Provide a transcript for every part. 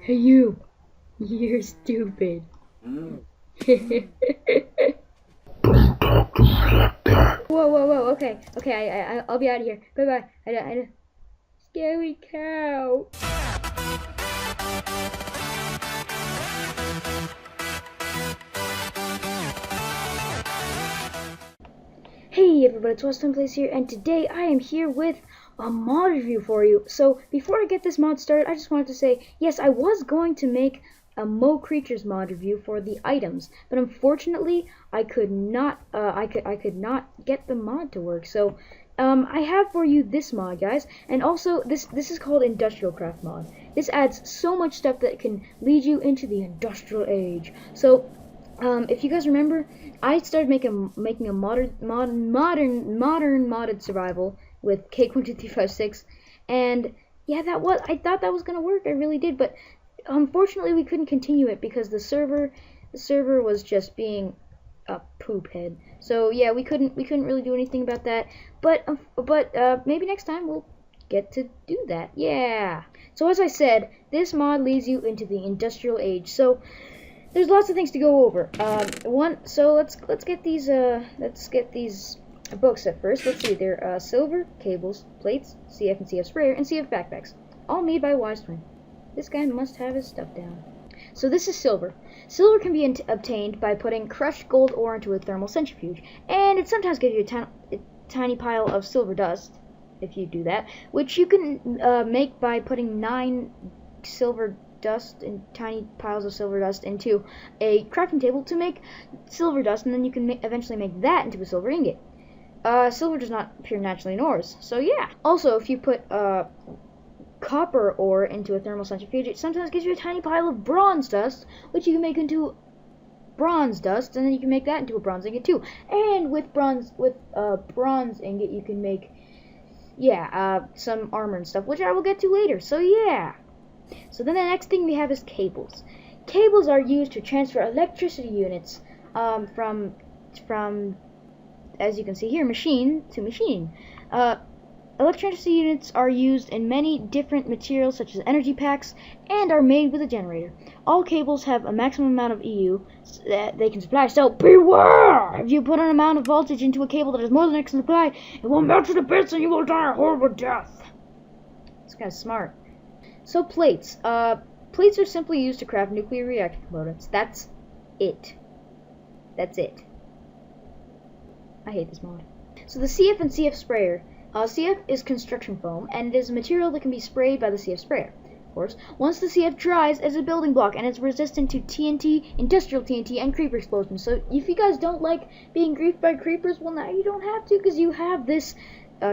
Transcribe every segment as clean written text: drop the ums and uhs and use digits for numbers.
Hey you! You're stupid. Mm. Don't talk to me like that. Whoa, okay, I'll be out of here. Bye. I scary cow. Hey everybody, it's WisetwinPlays here, and today I am here with a mod review for you. So before I get this mod started, I just wanted to say, yes, I was going to make a Mo Creatures mod review for the items, but unfortunately I could not get the mod to work. So I have for you this mod, guys, and also this is called IndustrialCraft mod. This adds so much stuff that can lead you into the industrial age. So if you guys remember, I started making a modern modded survival with Cake 1 2 3 5 6, and yeah, I thought that was gonna work. I really did, but unfortunately we couldn't continue it because the server was just being a poop head. So yeah, we couldn't really do anything about that. But maybe next time we'll get to do that. Yeah. So as I said, this mod leads you into the industrial age. So there's lots of things to go over. So let's get these books at first. Let's see, they're silver cables, plates, CF and CF sprayer, and CF backpacks, all made by Wisetwin. This guy must have his stuff down. So this is silver. Silver can be obtained by putting crushed gold ore into a thermal centrifuge, and it sometimes gives you a tiny pile of silver dust if you do that, which you can make by putting 9 silver dust and tiny piles of silver dust into a crafting table to make silver dust, and then you can eventually make that into a silver ingot. Silver does not appear naturally in ores, so yeah. Also, if you put copper ore into a thermal centrifuge, it sometimes gives you a tiny pile of bronze dust, which you can make into bronze dust, and then you can make that into a bronze ingot too. And with bronze ingot, you can make some armor and stuff, which I will get to later. So yeah. So then the next thing we have is cables. Cables are used to transfer electricity units from, as you can see here, machine to machine. Electricity units are used in many different materials such as energy packs and are made with a generator. All cables have a maximum amount of EU that they can supply, so beware! If you put an amount of voltage into a cable that is more than it can supply, it will melt to the bits and you will die a horrible death. It's kind of smart. So plates. Plates are simply used to craft nuclear reactor components. That's it. I hate this mod. So the CF and CF sprayer. CF is construction foam, and it is a material that can be sprayed by the CF sprayer. Of course, once the CF dries, it's a building block, and it's resistant to TNT, industrial TNT, and creeper explosions. So if you guys don't like being griefed by creepers, well, now you don't have to, because you have this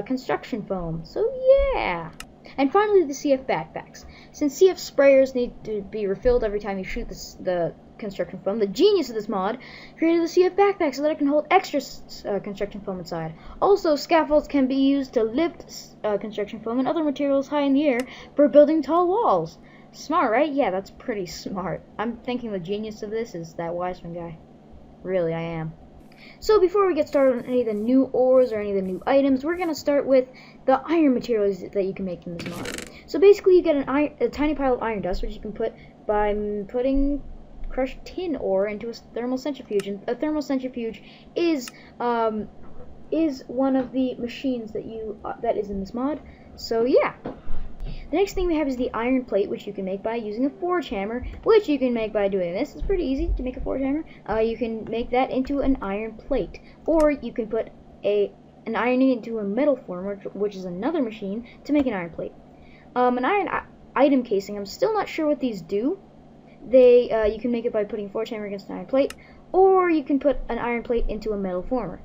construction foam. So yeah. And finally, the CF backpacks. Since CF sprayers need to be refilled every time you shoot the construction foam, the genius of this mod created the CF backpack so that it can hold extra construction foam inside. Also, scaffolds can be used to lift construction foam and other materials high in the air for building tall walls. Smart, right? Yeah, that's pretty smart. I'm thinking the genius of this is that Wiseman guy. Really, I am. So before we get started on any of the new ores or any of the new items, we're going to start with the iron materials that you can make from this mod. So basically you get a tiny pile of iron dust, which you can put by putting crushed tin ore into a thermal centrifuge. And a thermal centrifuge is one of the machines that is in this mod. So yeah. The next thing we have is the iron plate, which you can make by using a forge hammer, which you can make by doing this. It's pretty easy to make a forge hammer. You can make that into an iron plate, or you can put an ironing into a metal former, which is another machine, to make an iron plate. An iron item casing, I'm still not sure what these do. You can make it by putting a forge hammer against an iron plate, or you can put an iron plate into a metal former.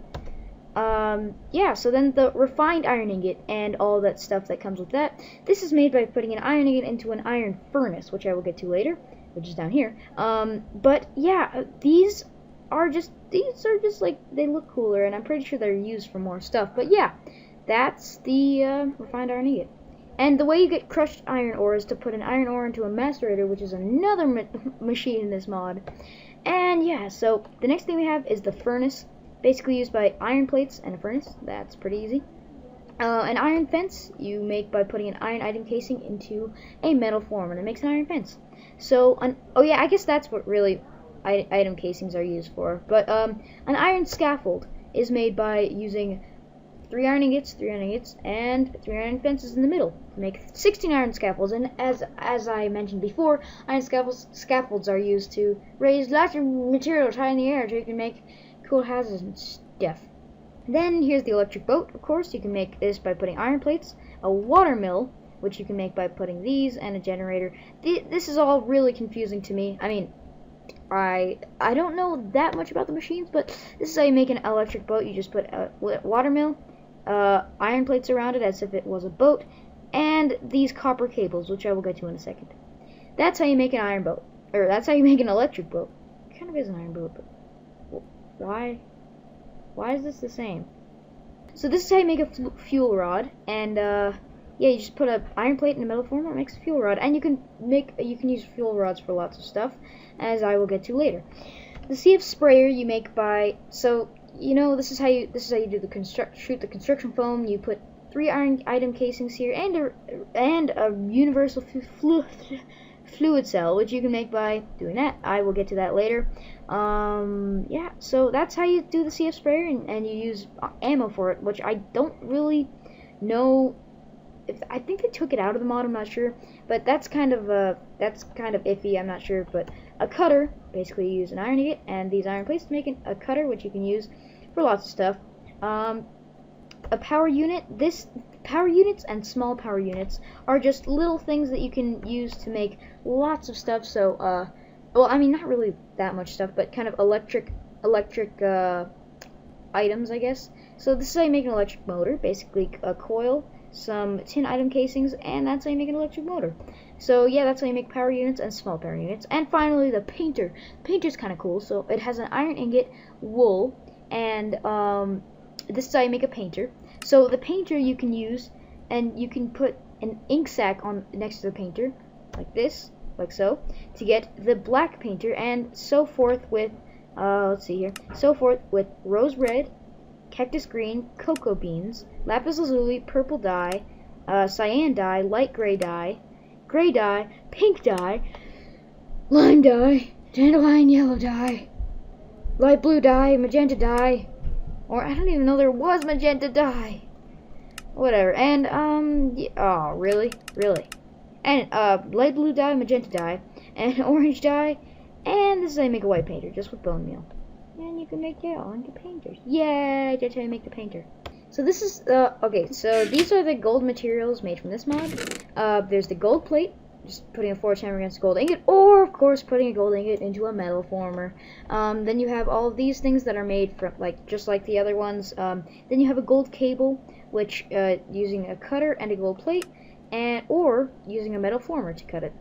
So then the refined iron ingot and all that stuff that comes with that. This is made by putting an iron ingot into an iron furnace, which I will get to later, which is down here. But yeah, these are just like, they look cooler, and I'm pretty sure they're used for more stuff. But yeah, that's the refined iron ingot. And the way you get crushed iron ore is to put an iron ore into a macerator, which is another machine in this mod. And yeah, so the next thing we have is the furnace. Basically used by iron plates and a furnace. That's pretty easy. An iron fence you make by putting an iron item casing into a metal form, and it makes an iron fence. So, oh yeah, I guess that's what really item casings are used for. But an iron scaffold is made by using 3 iron ingots, and 3 iron fences in the middle to make 16 iron scaffolds. And as I mentioned before, iron scaffolds are used to raise lots of materials high in the air so you can make cool houses and stuff. Then here's the electric boat. Of course, you can make this by putting iron plates, a water mill, which you can make by putting these, and a generator. This is all really confusing to me. I mean, I don't know that much about the machines, but this is how you make an electric boat. You just put a water mill, iron plates around it as if it was a boat, and these copper cables, which I will get to in a second. That's how you make an iron boat, or that's how you make an electric boat. It kind of is an iron boat, but why? Why is this the same? So this is how you make a fuel rod, and yeah, you just put an iron plate in a metal form, and it makes a fuel rod, and you can use fuel rods for lots of stuff, as I will get to later. The CF sprayer you make by, so you know, this is how you do the shoot the construction foam. You put 3 iron item casings here, and a universal fluid cell, which you can make by doing that. I will get to that later. Yeah, so that's how you do the CF sprayer, and you use ammo for it, which I don't really know. I think they took it out of the mod, I'm not sure, but that's kind of iffy, I'm not sure. But a cutter, basically you use an iron ingot and these iron plates to make a cutter, which you can use for lots of stuff. A power unit, power units and small power units are just little things that you can use to make lots of stuff. So, well, I mean, not really that much stuff, but kind of electric items, I guess. So this is how you make an electric motor, basically a coil, some tin item casings, and that's how you make an electric motor. So yeah, that's how you make power units and small power units. And finally, the painter. The painter's kind of cool. So it has an iron ingot, wool, and this is how you make a painter. So the painter you can use, and you can put an ink sac on next to the painter, like this, like so, to get the black painter, and so forth with, let's see here, so forth with rose red, cactus green, cocoa beans, lapis lazuli, purple dye, cyan dye, light gray dye, pink dye, lime dye, dandelion yellow dye, light blue dye, magenta dye, or I don't even know there was magenta dye. Whatever. And yeah, oh, really? And light blue dye, magenta dye, and orange dye, and this is how you make a white painter, just with bone meal. And you can make all into painters. Yay! That's how you make the painter. So this is okay. So these are the gold materials made from this mod. There's the gold plate, just putting a forged hammer against a gold ingot, or of course putting a gold ingot into a metal former. Then you have all of these things that are made from just like the other ones. Then you have a gold cable, which using a cutter and a gold plate, or using a metal former to cut it.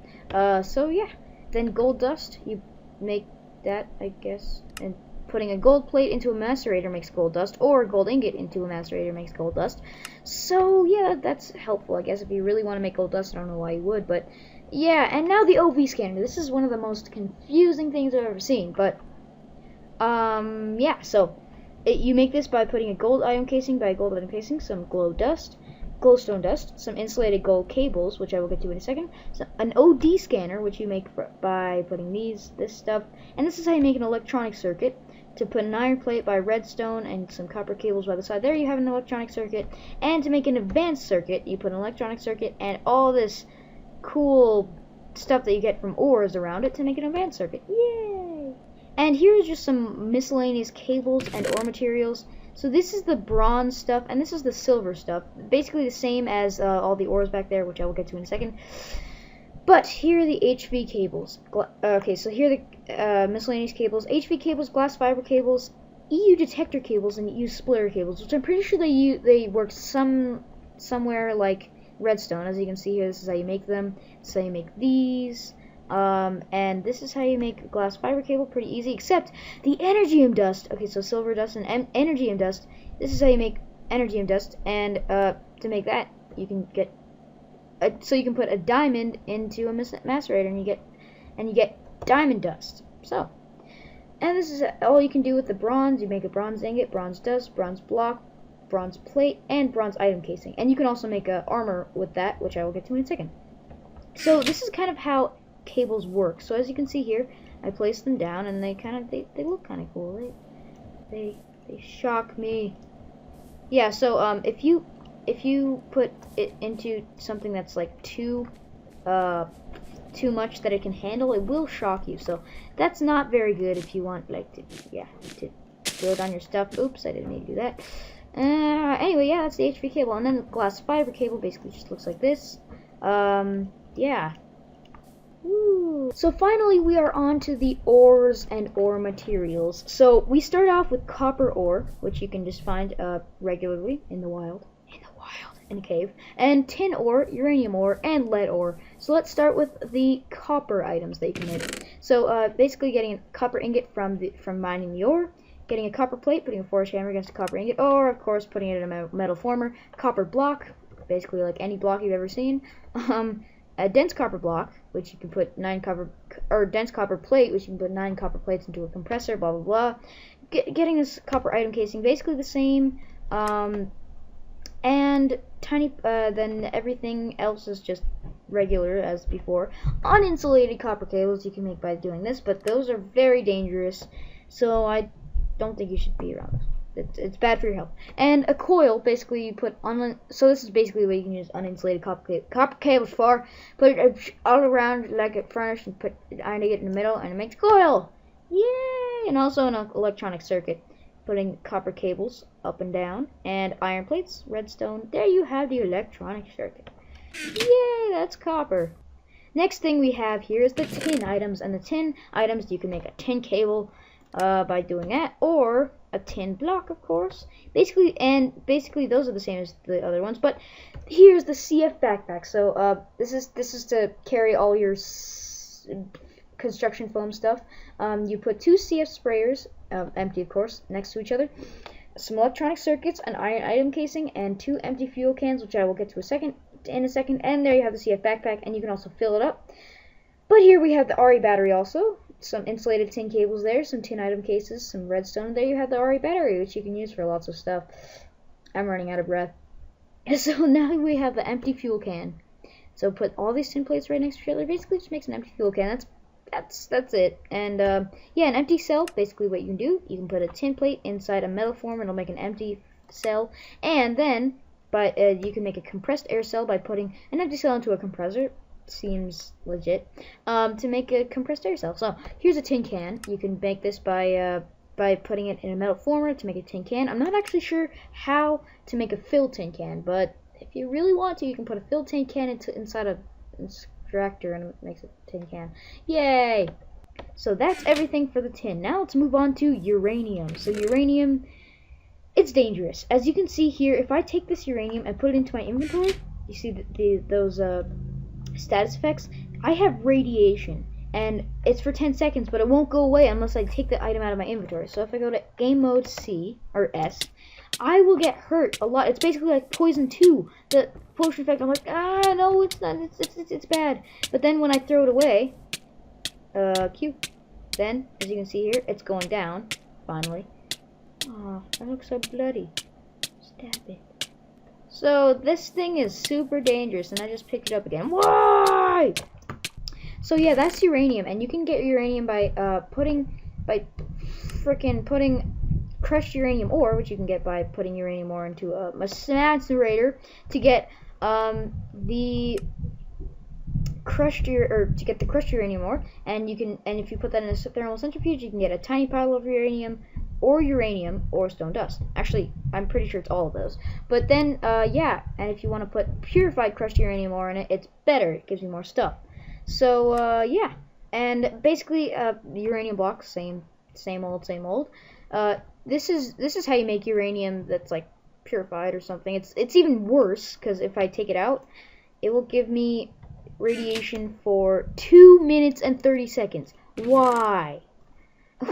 So yeah. Then gold dust, you make that, I guess, and putting a gold plate into a macerator makes gold dust, or a gold ingot into a macerator makes gold dust. So yeah, that's helpful, I guess, if you really want to make gold dust. I don't know why you would, but yeah. And now the OV scanner. This is one of the most confusing things I've ever seen, but yeah. So you make this by putting a gold item casing some glowstone dust, some insulated gold cables, which I will get to in a second, an OD scanner, which you make by putting this stuff, and this is how you make an electronic circuit. To put an iron plate by redstone and some copper cables by the side, there you have an electronic circuit. And to make an advanced circuit, you put an electronic circuit and all this cool stuff that you get from ores around it to make an advanced circuit. Yay! And here's just some miscellaneous cables and ore materials. So this is the bronze stuff, and this is the silver stuff. Basically the same as all the ores back there, which I will get to in a second. But here are the HV cables. Okay, so here are the miscellaneous cables. HV cables, glass fiber cables, EU detector cables, and EU splitter cables, which I'm pretty sure they work somewhere like redstone. As you can see here, this is how you make them. This is how you make these. And this is how you make glass fiber cable, pretty easy, except the energium dust. Okay, so silver dust and energium dust. This is how you make energium dust, and to make that, you can get so you can put a diamond into a macerator, and you get diamond dust. So, and this is all you can do with the bronze. You make a bronze ingot, bronze dust, bronze block, bronze plate and bronze item casing. And you can also make armor with that, which I will get to in a second. So this is kind of how cables work. So as you can see here, I place them down, and they look kind of cool. They shock me. Yeah. So if you put it into something that's like too much that it can handle, it will shock you. So that's not very good if you want like to build on your stuff. Oops, I didn't mean to do that. Anyway, yeah, that's the HV cable, and then the glass fiber cable basically just looks like this. Yeah. Woo. So finally, we are on to the ores and ore materials. So we start off with copper ore, which you can just find regularly in the wild. In a cave, and tin ore, uranium ore, and lead ore. So let's start with the copper items that you can make. So basically getting a copper ingot from mining the ore, getting a copper plate, putting a forged hammer against a copper ingot, or of course putting it in a metal former, copper block, basically like any block you've ever seen, a dense copper block, which you can put 9 copper, or dense copper plate, which you can put 9 copper plates into a compressor, blah blah blah. Getting this copper item casing, basically the same. And then everything else is just regular as before. Uninsulated copper cables you can make by doing this, but those are very dangerous, so I don't think you should be around this. It's bad for your health. And a coil, basically you put on. So this is basically what you can use uninsulated copper cables for. Put it all around like a furnace and put iron ingot in the middle, and it makes coil. Yay! And also an electronic circuit. Putting copper cables up and down, and iron plates, redstone. There you have the electronic circuit. Yay, that's copper. Next thing we have here is the tin items, and the tin items, you can make a tin cable by doing that, or a tin block, of course. Basically those are the same as the other ones, but here's the CF backpack. So this is to carry all your construction foam stuff. You put 2 CF sprayers, empty of course, next to each other, some electronic circuits, an iron item casing, and 2 empty fuel cans, which I will get to in a second, and there you have the CF backpack, and you can also fill it up. But here we have the RE battery also, some insulated tin cables there, some tin item cases, some redstone. There you have the RE battery, which you can use for lots of stuff. I'm running out of breath. So now we have the empty fuel can. So put all these tin plates right next to each other, basically just makes an empty fuel can. That's it. And yeah, an empty cell, basically what you can do, you can put a tin plate inside a metal form, and it'll make an empty cell. And then you can make a compressed air cell by putting an empty cell into a compressor. Seems legit. To make a compressed air cell. So here's a tin can. You can make this by putting it in a metal former to make a tin can. I'm not actually sure how to make a filled tin can, but if you really want to, you can put a filled tin can inside a extractor, and it makes a tin can. Yay! So that's everything for the tin. Now let's move on to uranium. So uranium, it's dangerous. As you can see here, if I take this uranium and put it into my inventory, you see those status effects? I have radiation, and it's for 10 seconds, but it won't go away unless I take the item out of my inventory. So if I go to game mode C, or S, I will get hurt a lot. It's basically like poison 2. The potion effect, I'm like, no, it's not, it's bad. But then when I throw it away, Q, then, as you can see here, it's going down, finally. Oh, that looks so bloody. Stab it. So this thing is super dangerous, and I just picked it up again. Why? So yeah, that's uranium, and you can get uranium by putting crushed uranium ore, which you can get by putting uranium ore into a macerator to get the crushed uranium ore, and if you put that in a thermal centrifuge, you can get a tiny pile of uranium or stone dust. Actually, I'm pretty sure it's all of those. But then, yeah, and if you want to put purified crushed uranium ore in it, it's better. It gives you more stuff. So, yeah. And basically, the uranium blocks, same old. This is how you make uranium that's like purified or something. It's even worse, because if I take it out, it will give me radiation for 2 minutes and 30 seconds. Why?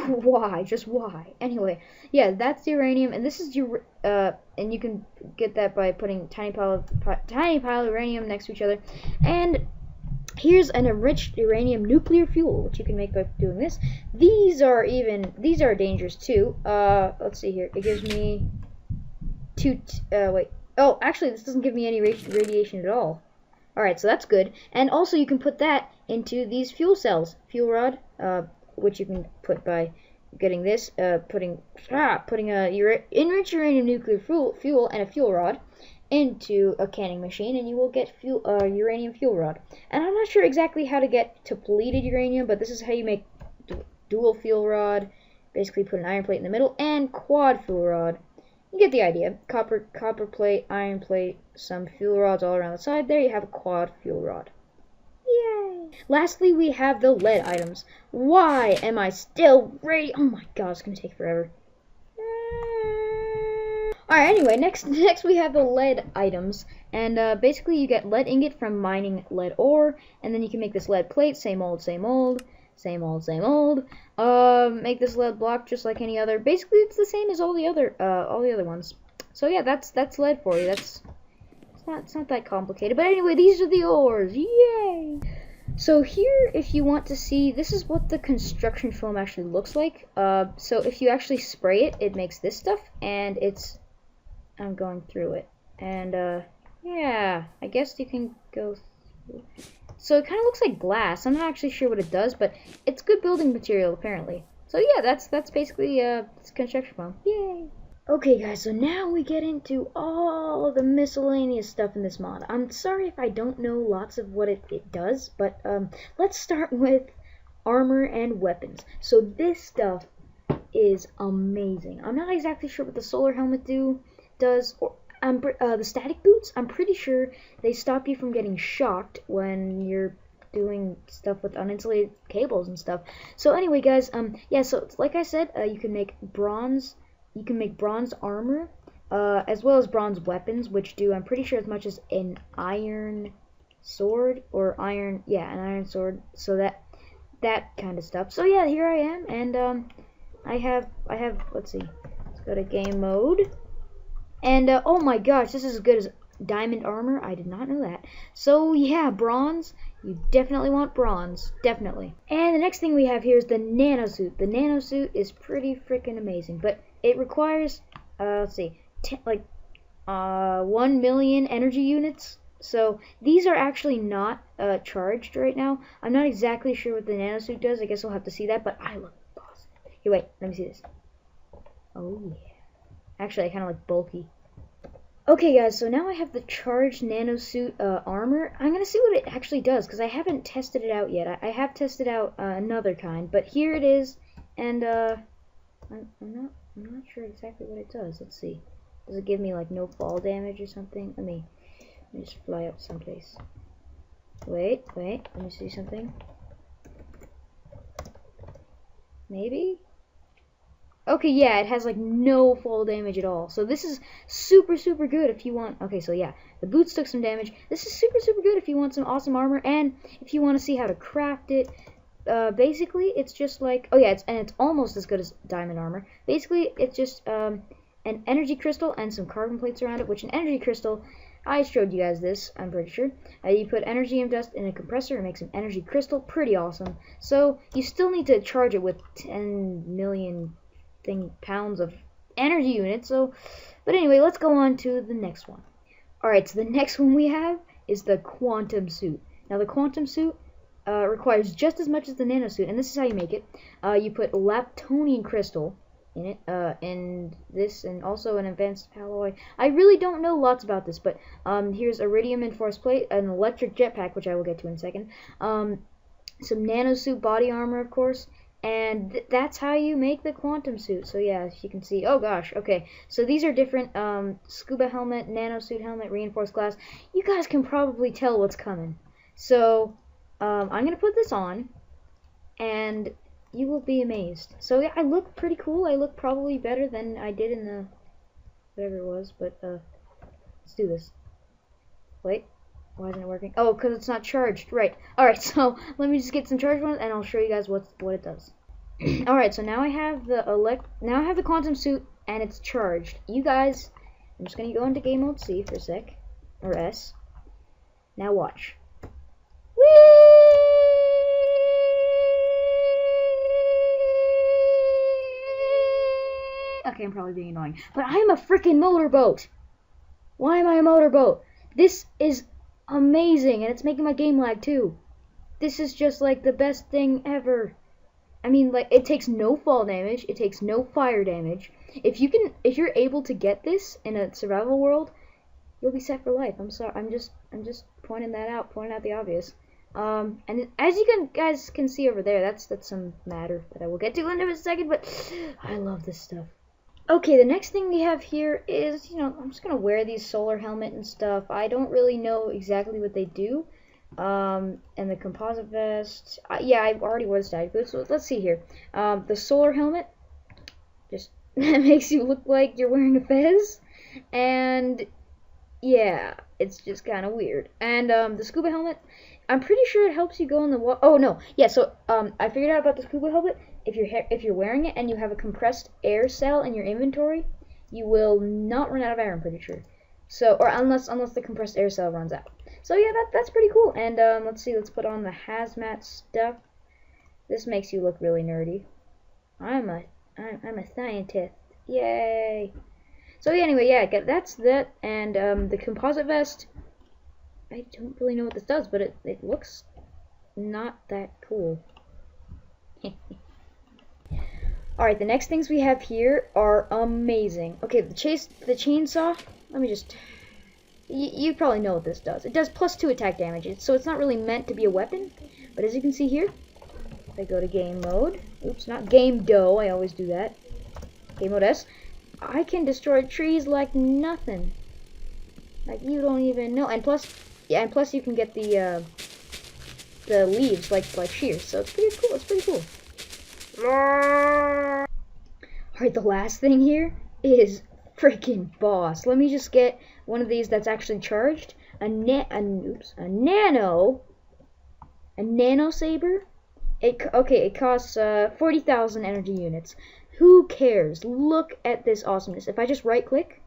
Why? Just why? Anyway, yeah, that's the uranium, and this is and you can get that by putting tiny pile of uranium next to each other. And here's an enriched uranium nuclear fuel, which you can make by doing this. These are dangerous too. Let's see here. It gives me wait. Oh, actually, this doesn't give me any radiation at all. Alright, so that's good. And also, you can put that into these fuel cells. Fuel rod, which you can put by getting this, putting a enriched uranium nuclear fuel and a fuel rod into a canning machine, and you will get uranium fuel rod. And I'm not sure exactly how to get to plated uranium, but this is how you make dual fuel rod. Basically, put an iron plate in the middle and quad fuel rod. You get the idea. Copper plate, iron plate, some fuel rods all around the side. There you have a quad fuel rod. Yay! Lastly, we have the lead items. Why am I still ready? Oh my god, it's gonna take forever. Alright, anyway, next we have the lead items. And basically you get lead ingot from mining lead ore, and then you can make this lead plate, same old, same old. Same old, same old. Make this lead block just like any other. Basically, it's the same as all the other ones. So yeah, that's lead for you. It's not that complicated. But anyway, these are the ores. Yay! So here, if you want to see, this is what the construction foam actually looks like. So if you actually spray it, it makes this stuff, and I'm going through it, and yeah, I guess you can go through. So it kind of looks like glass. I'm not actually sure what it does, but it's good building material apparently. So yeah, that's basically construction foam. Yay! Okay guys, so now we get into all of the miscellaneous stuff in this mod. I'm sorry if I don't know lots of what it does, but let's start with armor and weapons. So this stuff is amazing. I'm not exactly sure what the solar helmet does, or the static boots, I'm pretty sure they stop you from getting shocked when you're doing stuff with uninsulated cables and stuff. So anyway, guys, yeah, so like I said, you can make bronze armor, as well as bronze weapons, which do, I'm pretty sure, as much as an iron sword, or an iron sword, so that kind of stuff. So yeah, here I am, and I have, let's see, let's go to game mode. And, oh my gosh, this is as good as diamond armor. I did not know that. So, yeah, bronze. You definitely want bronze. Definitely. And the next thing we have here is the nanosuit. The nanosuit is pretty freaking amazing. But it requires, let's see, 1 million energy units. So, these are actually not charged right now. I'm not exactly sure what the nanosuit does. I guess we'll have to see that. But I look awesome. Here, wait. Let me see this. Oh, yeah. Actually, I kind of like bulky. Okay, guys, so now I have the charged nanosuit armor. I'm going to see what it actually does, because I haven't tested it out yet. I have tested out another kind, but here it is, and I'm not sure exactly what it does. Let's see. Does it give me, like, no fall damage or something? Let me just fly up someplace. Wait, let me see something. Maybe? Okay, yeah, it has like no fall damage at all. So this is super good if you want. Okay, so yeah, the boots took some damage. This is super good if you want some awesome armor, and if you want to see how to craft it. Basically, it's just like, oh yeah, it's almost as good as diamond armor. Basically, it's just an energy crystal and some carbon plates around it. Which an energy crystal, I showed you guys this, I'm pretty sure. You put energy dust in a compressor and makes an energy crystal. Pretty awesome. So you still need to charge it with 10 million pounds of energy units. So, but anyway, let's go on to the next one. Alright, so the next one we have is the quantum suit. Now the quantum suit requires just as much as the nanosuit, and this is how you make it. You put leptonium crystal in it, and this, and also an advanced alloy. I really don't know lots about this, but here's iridium reinforced plate, an electric jetpack, which I will get to in a second, some nanosuit body armor, of course, and that's how you make the quantum suit. So yeah, as you can see, oh gosh, okay, so these are different, scuba helmet, nanosuit helmet, reinforced glass. You guys can probably tell what's coming. So, I'm going to put this on, and you will be amazed. So yeah, I look pretty cool. I look probably better than I did in the, whatever it was, but, let's do this. Wait. Why isn't it working? Oh, because it's not charged. Right. Alright, so let me just get some charged ones, and I'll show you guys what it does. Alright, so now I have the quantum suit, and it's charged. You guys, I'm just going to go into game mode C for a sec. Or S. Now watch. Whee! Okay, I'm probably being annoying. But I'm a freaking motorboat. Why am I a motorboat? This is amazing, and it's making my game lag too. This is just like the best thing ever. I mean, like, it takes no fall damage, it takes no fire damage. If you're able to get this in a survival world, you'll be set for life. I'm sorry, I'm just pointing that out, pointing out the obvious. And as you guys can see over there, that's some matter that I will get to in a second, but I love this stuff. Okay, the next thing we have here is, I'm just gonna wear these solar helmet and stuff. I don't really know exactly what they do. And the composite vest, yeah, I already wore the static boots, so let's see here. The solar helmet just makes you look like you're wearing a fez, and yeah, it's just kind of weird. And the scuba helmet, I'm pretty sure it helps you go in the water. Oh no, yeah. So I figured out about the scuba helmet. If you're wearing it and you have a compressed air cell in your inventory, you will not run out of air. I'm pretty sure. So, or unless the compressed air cell runs out. So yeah, that's pretty cool. And let's see. Let's put on the hazmat stuff. This makes you look really nerdy. I'm a scientist. Yay! So yeah, anyway, yeah, that's that. And the composite vest, I don't really know what this does, but it looks not that cool. Alright, the next things we have here are amazing. Okay, the chainsaw, let me just... You probably know what this does. It does +2 attack damage, so it's not really meant to be a weapon. But as you can see here, if I go to game mode, oops, not game dough, I always do that. Game mode S, I can destroy trees like nothing. Like you don't even know. And plus you can get the leaves like shears. So it's pretty cool. It's pretty cool. Alright, the last thing here is freaking boss. Let me just get one of these that's actually charged. A nano saber. It costs 40,000 energy units. Who cares? Look at this awesomeness. If I just right click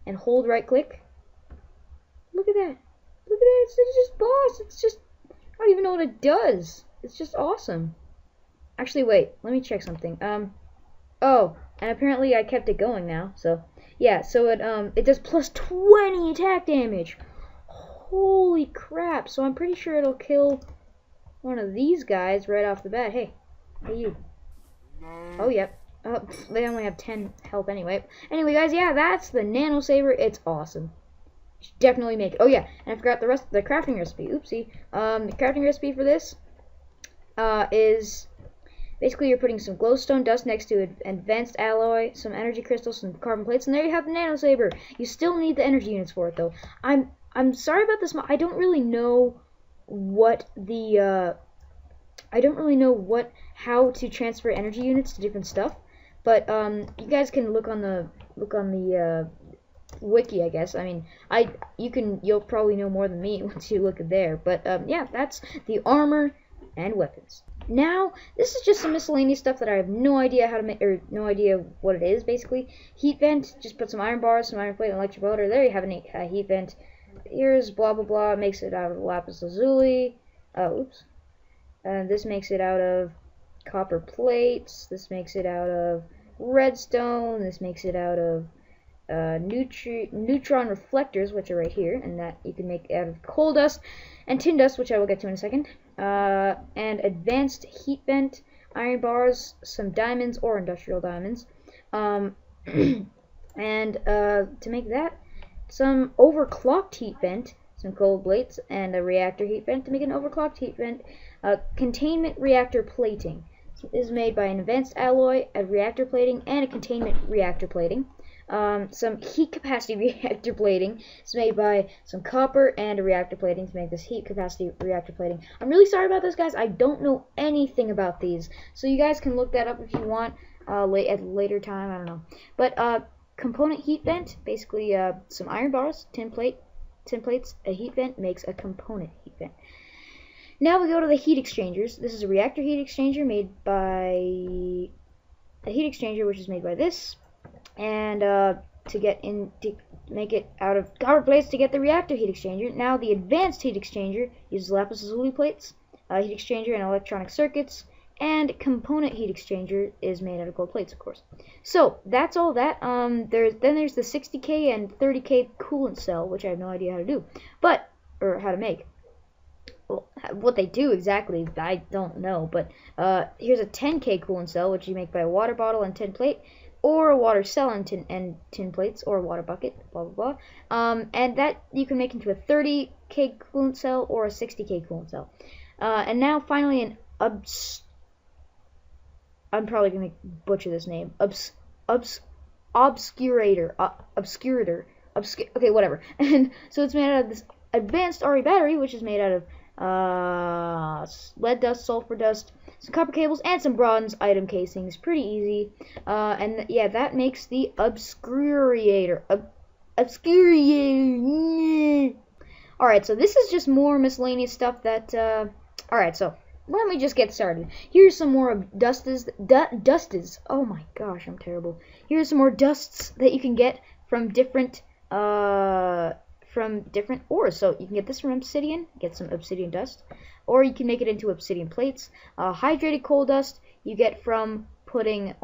and hold right click, look at that. Look at that. It's just boss. It's just, I don't even know what it does. It's just awesome. Actually, wait. Let me check something. Oh, and apparently I kept it going now. So, yeah. So it does +20 attack damage. Holy crap. So I'm pretty sure it'll kill one of these guys right off the bat. Hey you. Oh, yep. They only have 10 health anyway. Anyway, guys, yeah, that's the nano saber. It's awesome. Should definitely make it. Oh, yeah, and I forgot the rest of the crafting recipe. Oopsie. The crafting recipe for this is basically you're putting some glowstone dust next to an advanced alloy, some energy crystals, some carbon plates, and there you have the nano saber. You still need the energy units for it, though. I'm sorry about this. I don't really know what the how to transfer energy units to different stuff, but you guys can look on the wiki, I guess. I mean, you'll probably know more than me once you look at there. But yeah, that's the armor and weapons. Now, this is just some miscellaneous stuff that I have no idea how to make, or no idea what it is. Basically, heat vent. Just put some iron bars, some iron plate, and electric motor. There you have a heat vent. Here's blah blah blah. Makes it out of lapis lazuli. Oops. This makes it out of copper plates. This makes it out of redstone. This makes it out of neutron reflectors, which are right here, and that you can make out of coal dust and tin dust, which I will get to in a second. And advanced heat vent, iron bars, some diamonds or industrial diamonds, and to make that, some overclocked heat vent, some cold plates, and a reactor heat vent to make an overclocked heat vent. Containment reactor plating. So this is made by an advanced alloy, a reactor plating, and a containment reactor plating. Some heat capacity reactor plating is made by some copper and a reactor plating to make this heat capacity reactor plating. I'm really sorry about this, guys. I don't know anything about these, so you guys can look that up if you want at a later time. I don't know. But component heat vent, basically some iron bars, tin plates, a heat vent makes a component heat vent. Now we go to the heat exchangers. This is a reactor heat exchanger made by a heat exchanger, which is made by this, and to make it out of copper plates to get the reactor heat exchanger. Now the advanced heat exchanger uses lapis lazuli plates, heat exchanger, and electronic circuits, And component heat exchanger is made out of gold plates, of course. So that's all that. There's the 60K and 30K coolant cell, which I have no idea how to do, or how to make. Well, what they do exactly, I don't know. But here's a 10K coolant cell, which you make by a water bottle and tin plate, or a water cell and tin plates, or a water bucket, blah blah blah. And that you can make into a 30K coolant cell or a 60K coolant cell. And now finally an I'm probably going to butcher this name. Obscurator. Okay, whatever. And so it's made out of this advanced RE battery, which is made out of lead dust, sulfur dust, some copper cables, and some bronze item casings. Pretty easy. And yeah, that makes the obscurator. Alright, so this is just more miscellaneous stuff that... Alright, so... let me just get started. Here's some more dustes. Oh my gosh, I'm terrible. Here's some more dusts that you can get from different ores. So you can get this from obsidian, get some obsidian dust, or you can make it into obsidian plates. Hydrated coal dust you get from putting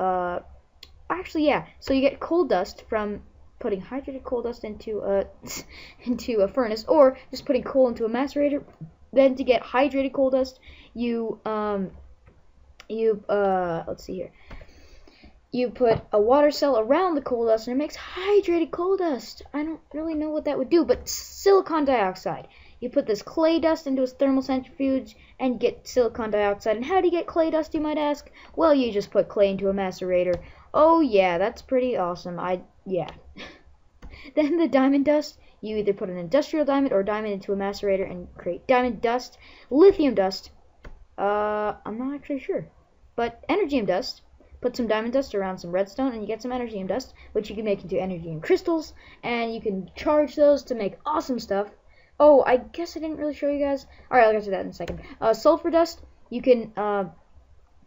actually yeah. So you get coal dust from putting hydrated coal dust into a furnace, or just putting coal into a macerator. Then to get hydrated coal dust, let's see here. You put a water cell around the coal dust, and it makes hydrated coal dust. I don't really know what that would do, but silicon dioxide. You put this clay dust into a thermal centrifuge and get silicon dioxide. And how do you get clay dust, you might ask? Well, you just put clay into a macerator. Oh yeah, that's pretty awesome. Yeah. Then the diamond dust. You either put an industrial diamond or diamond into a macerator and create diamond dust. Lithium dust, I'm not actually sure. But energium dust, put some diamond dust around some redstone and you get some energium dust, which you can make into energium crystals. And you can charge those to make awesome stuff. Oh, I guess I didn't really show you guys. Alright, I'll get to that in a second. Sulfur dust, you can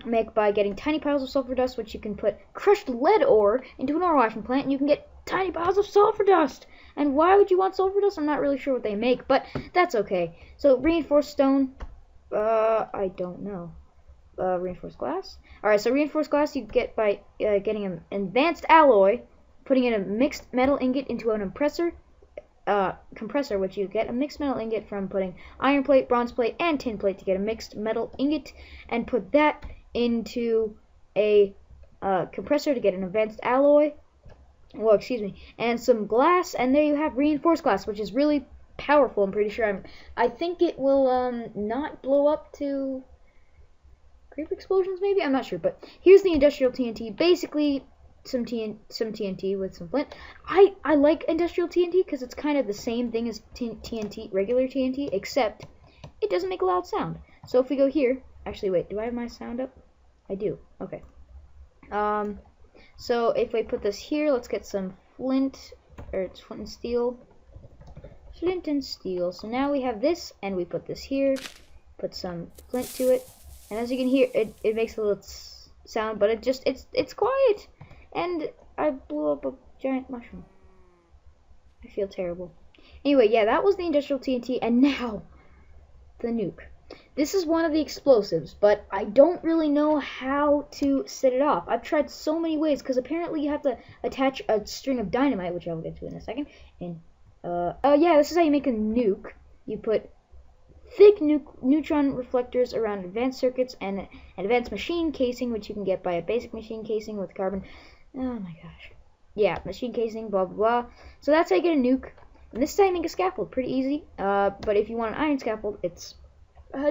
make by getting tiny piles of sulfur dust, which you can put crushed lead ore into an ore washing plant, and you can get tiny piles of sulfur dust. And why would you want sulfur dust? I'm not really sure what they make, but that's okay. So reinforced stone, I don't know. Reinforced glass. Alright, so reinforced glass you get by getting an advanced alloy, putting in a mixed metal ingot into an compressor, which you get a mixed metal ingot from putting iron plate, bronze plate, and tin plate to get a mixed metal ingot, and put that into a compressor to get an advanced alloy. Well, excuse me, and some glass, and there you have reinforced glass, which is really powerful. I'm pretty sure. I think it will not blow up to creep explosions, maybe. I'm not sure, but here's the industrial TNT. Basically, some TNT with some flint. I like industrial TNT because it's kind of the same thing as TNT, regular TNT, except it doesn't make a loud sound. So if we go here, actually, wait, do I have my sound up? I do. Okay. So if we put this here, let's get some flint, or it's flint and steel. Flint and steel. So now we have this, and we put this here, put some flint to it, and as you can hear, it makes a little sound, but it's quiet. And I blew up a giant mushroom. I feel terrible. Anyway, yeah, that was the industrial TNT, and now the nuke. This is one of the explosives, but I don't really know how to set it off. I've tried so many ways, because apparently you have to attach a string of dynamite, which I'll get to in a second. And, oh yeah, this is how you make a nuke. You put thick neutron reflectors around advanced circuits and an advanced machine casing, which you can get by a basic machine casing with carbon. Oh my gosh. Yeah, machine casing, blah, blah, blah. So that's how you get a nuke. And this is how you make a scaffold. Pretty easy. But if you want an iron scaffold, it's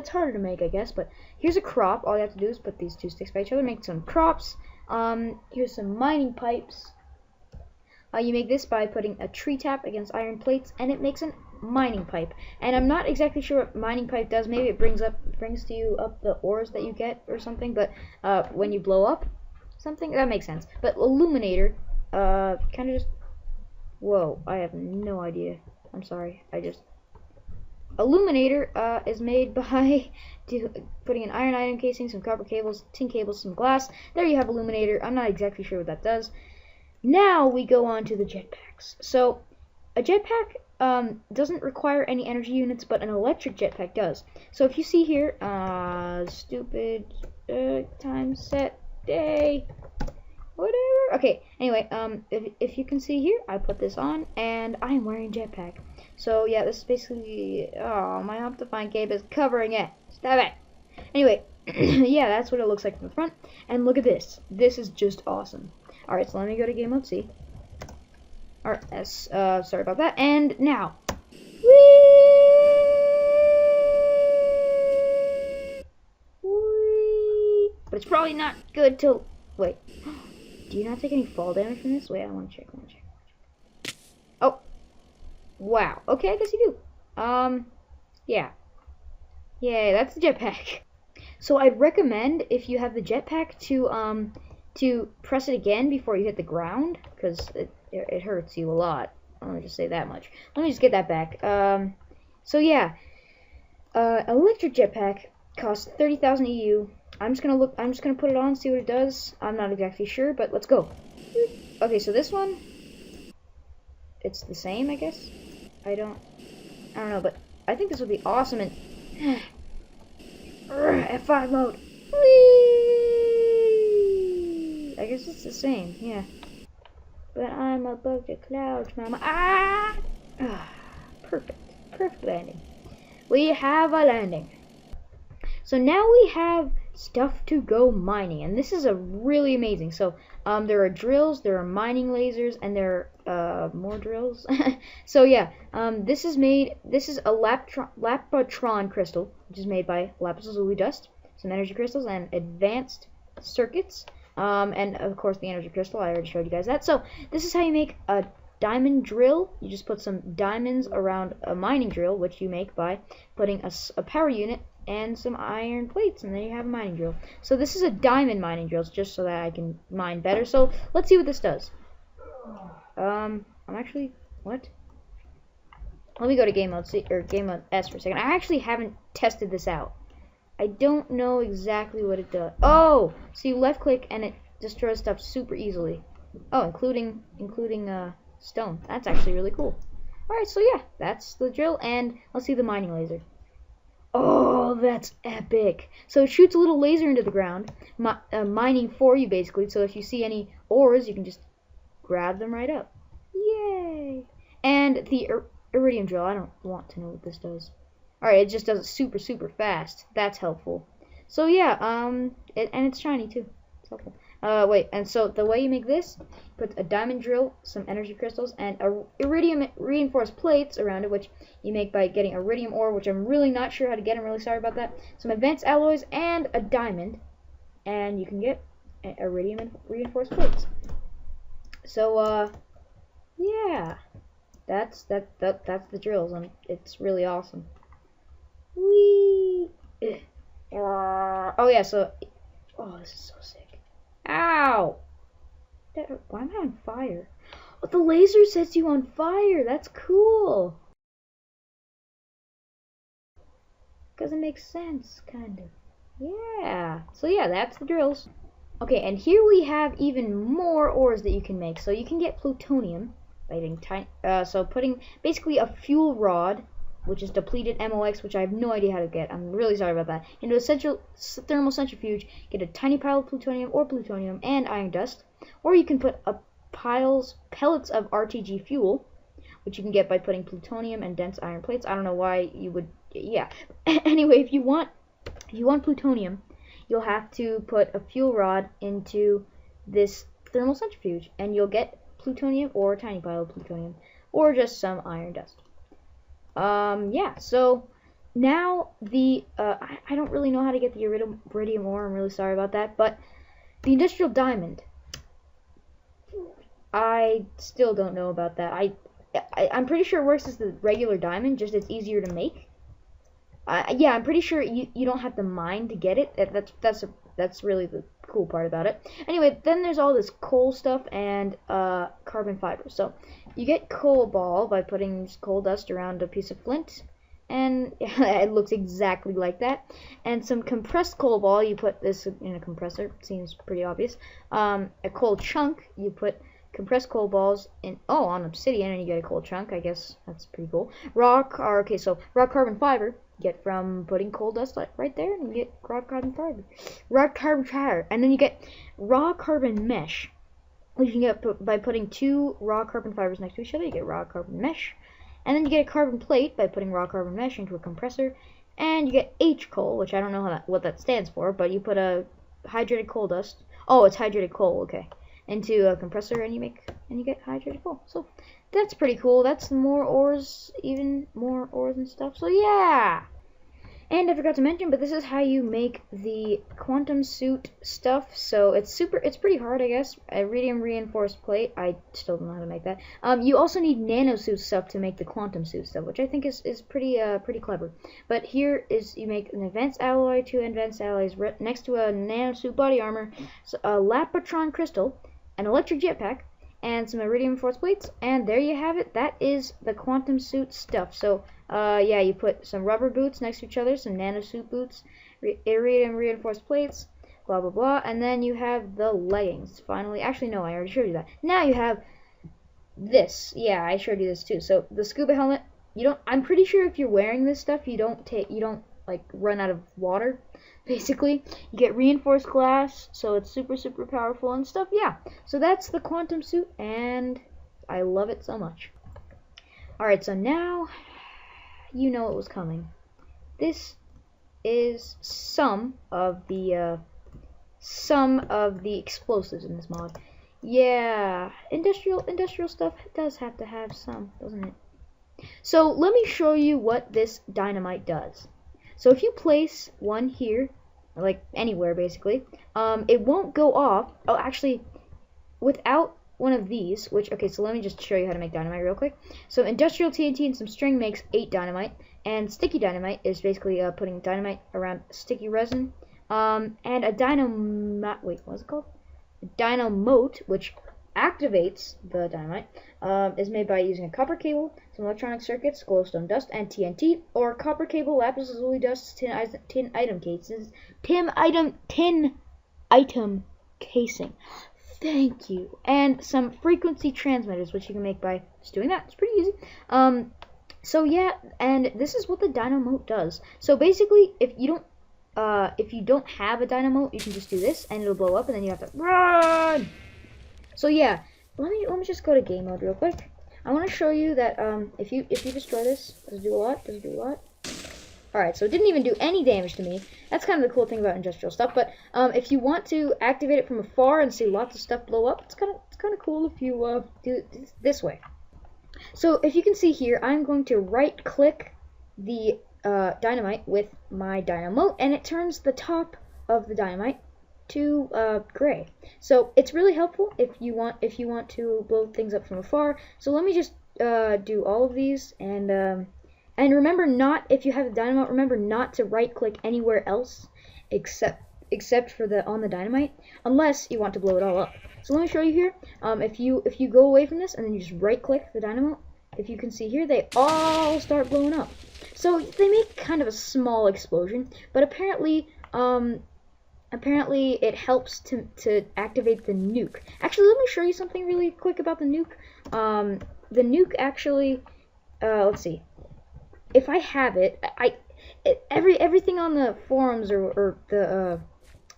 harder to make, I guess, but here's a crop. All you have to do is put these two sticks by each other, make some crops. Here's some mining pipes. You make this by putting a tree tap against iron plates, and it makes a mining pipe. And I'm not exactly sure what mining pipe does. Maybe it brings to you up the ores that you get or something, but when you blow up something, that makes sense. But illuminator, kind of just, whoa, I have no idea. I'm sorry, Illuminator is made by putting an iron item casing, some copper cables, tin cables, some glass. There you have Illuminator. I'm not exactly sure what that does. Now we go on to the jetpacks. So a jetpack doesn't require any energy units, but an electric jetpack does. So if you see here, stupid time, set, day, whatever. Okay, anyway, if you can see here, I put this on, and I am wearing jetpack. So, yeah, this is basically, oh, my Optifine cape is covering it. Stop it. Anyway, yeah, that's what it looks like from the front. And look at this. This is just awesome. Alright, so let me go to game mode C. Alright, sorry about that. And now. Whee! But it's probably not good till... Wait. Do you not take any fall damage from this? Wait, I want to check. Oh. Wow. Okay, I guess you do. Yeah. Yay, that's the jetpack. So I'd recommend, if you have the jetpack, to press it again before you hit the ground, because it hurts you a lot. Let me just say that much. Let me just get that back. So yeah, electric jetpack costs 30,000 EU. I'm just gonna put it on, see what it does. I'm not exactly sure, but let's go. Okay, so this one, it's the same, I guess. I don't know, but I think this would be awesome. And F5 mode. Whee! I guess it's the same, yeah. But I'm above the clouds, mama. Ah! Perfect. Perfect landing. We have a landing. So now we have stuff to go mining, and this is a really amazing. So there are drills, there are mining lasers, and there are more drills. So yeah, this is a Lapotron crystal, which is made by lapis lazuli dust, some energy crystals, and advanced circuits. And of course the energy crystal, I already showed you guys that. So this is how you make a diamond drill. You just put some diamonds around a mining drill, which you make by putting a power unit and some iron plates, and then you have a mining drill. So this is a diamond mining drill, just so that I can mine better. So let's see what this does. I'm actually, what? Let me go to game mode C, or game mode S for a second. I actually haven't tested this out. I don't know exactly what it does. Oh, so you left click and it destroys stuff super easily. Oh, including stone. That's actually really cool. Alright, so yeah, that's the drill, and let's see the mining laser. Oh, that's epic. So it shoots a little laser into the ground, mining for you basically, so if you see any ores, you can just grab them right up. Yay! And the iridium drill, I don't want to know what this does. Alright, it just does it super, super fast. That's helpful. So yeah, and it's shiny too. It's helpful. Wait, and so the way you make this, put a diamond drill, some energy crystals, and iridium reinforced plates around it, which you make by getting iridium ore, which I'm really not sure how to get. I'm really sorry about that. Some advanced alloys and a diamond, and you can get iridium and reinforced plates. So yeah, that's the drills, and it's really awesome. Whee! Oh yeah, so this is so sick. Ow! Why am I on fire? Oh, the laser sets you on fire. That's cool. Because it makes sense, kind of. Yeah. So yeah, that's the drills. Okay, and here we have even more ores that you can make. So you can get plutonium by getting putting basically a fuel rod, which is depleted MOX, which I have no idea how to get. I'm really sorry about that. Into a thermal centrifuge, get a tiny pile of plutonium and iron dust. Or you can put pellets of RTG fuel, which you can get by putting plutonium and dense iron plates. I don't know why you would, yeah. Anyway, if you want plutonium, you'll have to put a fuel rod into this thermal centrifuge, and you'll get plutonium or a tiny pile of plutonium, or just some iron dust. Yeah, so now I don't really know how to get the iridium ore. I'm really sorry about that, but the industrial diamond, I still don't know about that. I'm pretty sure it works as the regular diamond, just it's easier to make. Yeah, I'm pretty sure you don't have to mine to get it. That's really the cool part about it. Anyway, then there's all this coal stuff and carbon fiber. So you get coal ball by putting coal dust around a piece of flint, and it looks exactly like that. And some compressed coal ball, you put this in a compressor. Seems pretty obvious. A coal chunk, you put compressed coal balls on obsidian, and you get a coal chunk. I guess that's pretty cool. Raw carbon fiber, get from putting coal dust right there, and you get raw carbon fiber, and then you get raw carbon mesh, which you can get by putting 2 raw carbon fibers next to each other. You get raw carbon mesh, and then you get a carbon plate by putting raw carbon mesh into a compressor, and you get H coal, which I don't know what that stands for, but you put a hydrated coal dust. Oh, it's hydrated coal. Okay, into a compressor, and you get hydrated coal. So that's pretty cool. That's more ores, even more ores and stuff. So yeah. And I forgot to mention, but this is how you make the quantum suit stuff. So it's pretty hard, I guess. Iridium reinforced plate. I still don't know how to make that. You also need nanosuit stuff to make the quantum suit stuff, which I think is pretty clever. But here is, you make an advanced alloy, 2 advanced alloys next to a nanosuit body armor, so a lapotron crystal, an electric jetpack, and some iridium reinforced plates, and there you have it. That is the quantum suit stuff. So yeah, you put some rubber boots next to each other, some nanosuit boots, iridium reinforced plates, blah blah blah, and then you have the leggings. Finally, actually no, I already showed you that. Now you have this. Yeah, I showed you this too. So the scuba helmet, I'm pretty sure if you're wearing this stuff, you don't like run out of water. Basically, you get reinforced glass, so it's super powerful and stuff. Yeah, so that's the quantum suit, and I love it so much. Alright, so now you know it was coming. This is some of the explosives in this mod. Yeah, industrial stuff does have to have some, doesn't it? So let me show you what this dynamite does. So if you place one here, like anywhere basically, it won't go off. Oh, actually, without one of these, okay, so let me just show you how to make dynamite real quick. So industrial TNT and some string makes 8 dynamite, and sticky dynamite is basically putting dynamite around sticky resin. And a what's it called? A dynamote, which activates the dynamite, is made by using a copper cable, some electronic circuits, glowstone dust, and TNT, or copper cable, lapis lazuli dust, tin item casing. Thank you. And some frequency transmitters, which you can make by just doing that. It's pretty easy. So yeah, and this is what the dynamote does. So basically, if you don't have a dynamote, you can just do this, and it'll blow up, and then you have to run. So yeah, let me just go to game mode real quick. I want to show you that if you destroy this, does it do a lot? Alright, so it didn't even do any damage to me. That's kind of the cool thing about industrial stuff. But if you want to activate it from afar and see lots of stuff blow up, it's kind of cool if you do it this way. So if you can see here, I'm going to right click the dynamite with my dynamote, and it turns the top of the dynamite to gray. So it's really helpful if you want to blow things up from afar. So let me just do all of these, and remember, if you have the dynamite, remember not to right click anywhere else except for on the dynamite, unless you want to blow it all up. So let me show you here. If you go away from this and then you just right click the dynamite, if you can see here, they all start blowing up. So they make kind of a small explosion, but apparently it helps to activate the nuke. Actually, let me show you something really quick about the nuke. The nuke actually, let's see. If I have it, everything on the forums or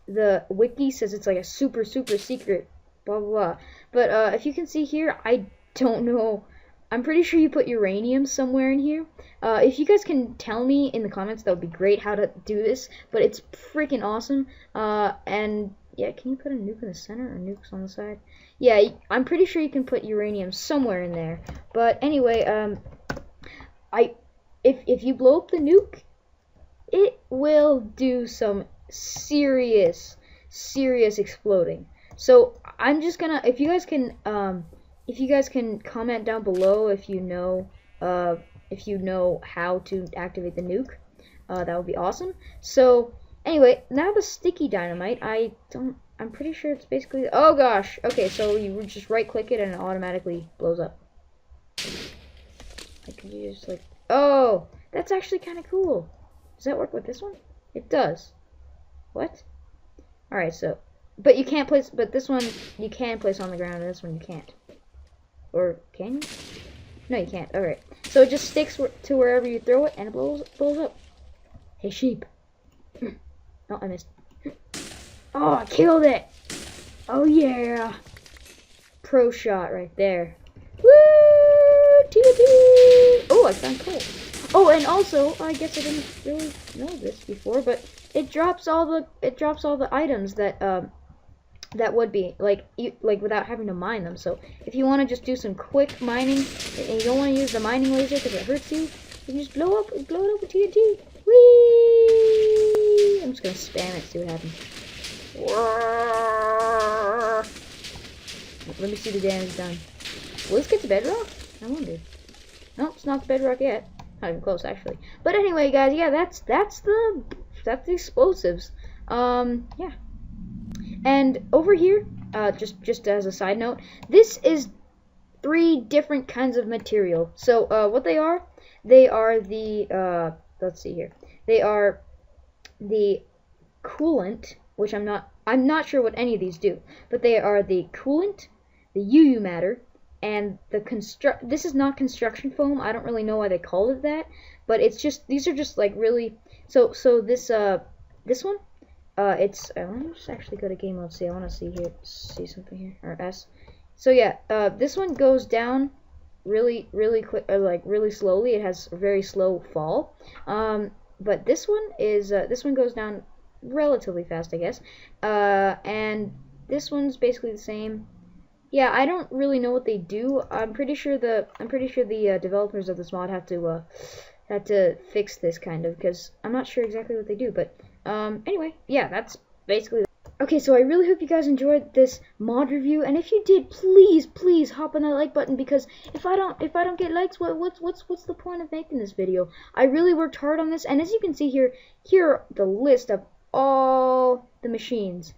the wiki says it's like a super secret, blah blah blah. But if you can see here, I don't know. I'm pretty sure you put uranium somewhere in here. If you guys can tell me in the comments, that would be great how to do this. But it's freaking awesome. And yeah, can you put a nuke in the center or nukes on the side? Yeah, I'm pretty sure you can put uranium somewhere in there. But anyway, if you blow up the nuke, it will do some serious exploding. So I'm just gonna, if you guys can comment down below if you know how to activate the nuke, that would be awesome. So anyway, now the sticky dynamite, I'm pretty sure it's basically, oh gosh, okay, so you just right click it and it automatically blows up. Like, you just like, oh, that's actually kind of cool. Does that work with this one? It does. What? Alright, so, but this one you can place on the ground, and this one you can't. Or can you? No, you can't. Alright. So it just sticks to wherever you throw it, and it blows up. Hey, sheep. Oh, I missed. Oh, I killed it. Oh, yeah. Pro shot right there. Woo! TNT! Oh, I found coal. Oh, and also, I guess I didn't really know this before, but it drops all the items that that would be like without having to mine them. So if you want to just do some quick mining and you don't want to use the mining laser because it hurts you, you can just blow it up with TNT. Whee! I'm just gonna spam it, see what happens. Let me see the damage done. Will this get to bedrock? I wonder. No, it's not to bedrock yet. Not even close, actually. But anyway, guys, yeah, that's the explosives. Yeah. And over here, just as a side note, this is 3 different kinds of material. So what they are the let's see here. They are the coolant, which I'm not sure what any of these do, but they are the coolant, the UU matter, and the this is not construction foam. I don't really know why they call it that, but it's just, these are just like really, so this one, it's, let me just actually go to game mode, see, I want to see something here, or S. So yeah, this one goes down really quick, like really slowly. It has a very slow fall, but this one goes down relatively fast, I guess, and this one's basically the same. Yeah, I don't really know what they do. I'm pretty sure the developers of this mod had to fix this kind of, because I'm not sure exactly what they do. But anyway, yeah, that's basically. Okay, so I really hope you guys enjoyed this mod review, and if you did, please hop on that like button, because if I don't get likes, what's the point of making this video? I really worked hard on this, and as you can see here are the list of all the machines.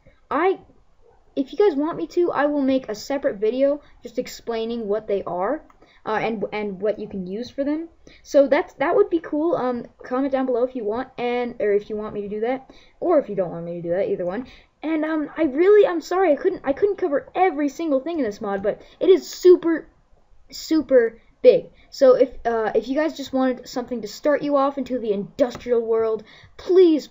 If you guys want me to, I will make a separate video just explaining what they are, and what you can use for them. So that would be cool. Comment down below if you want, or if you want me to do that, or if you don't want me to do that, either one. And I'm sorry I couldn't cover every single thing in this mod, but it is super big. So if you guys just wanted something to start you off into the industrial world, please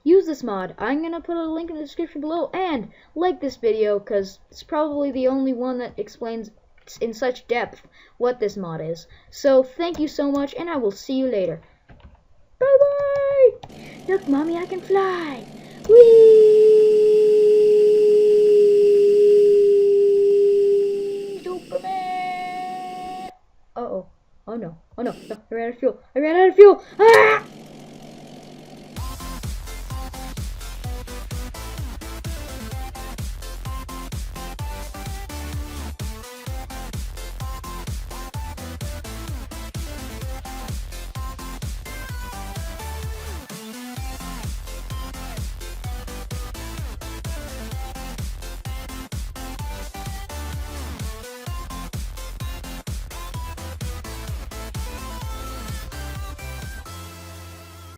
use this mod. I'm gonna put a link in the description below, and like this video, because it's probably the only one that explains in such depth what this mod is. So thank you so much, and I will see you later. Bye bye. Look, mommy, I can fly.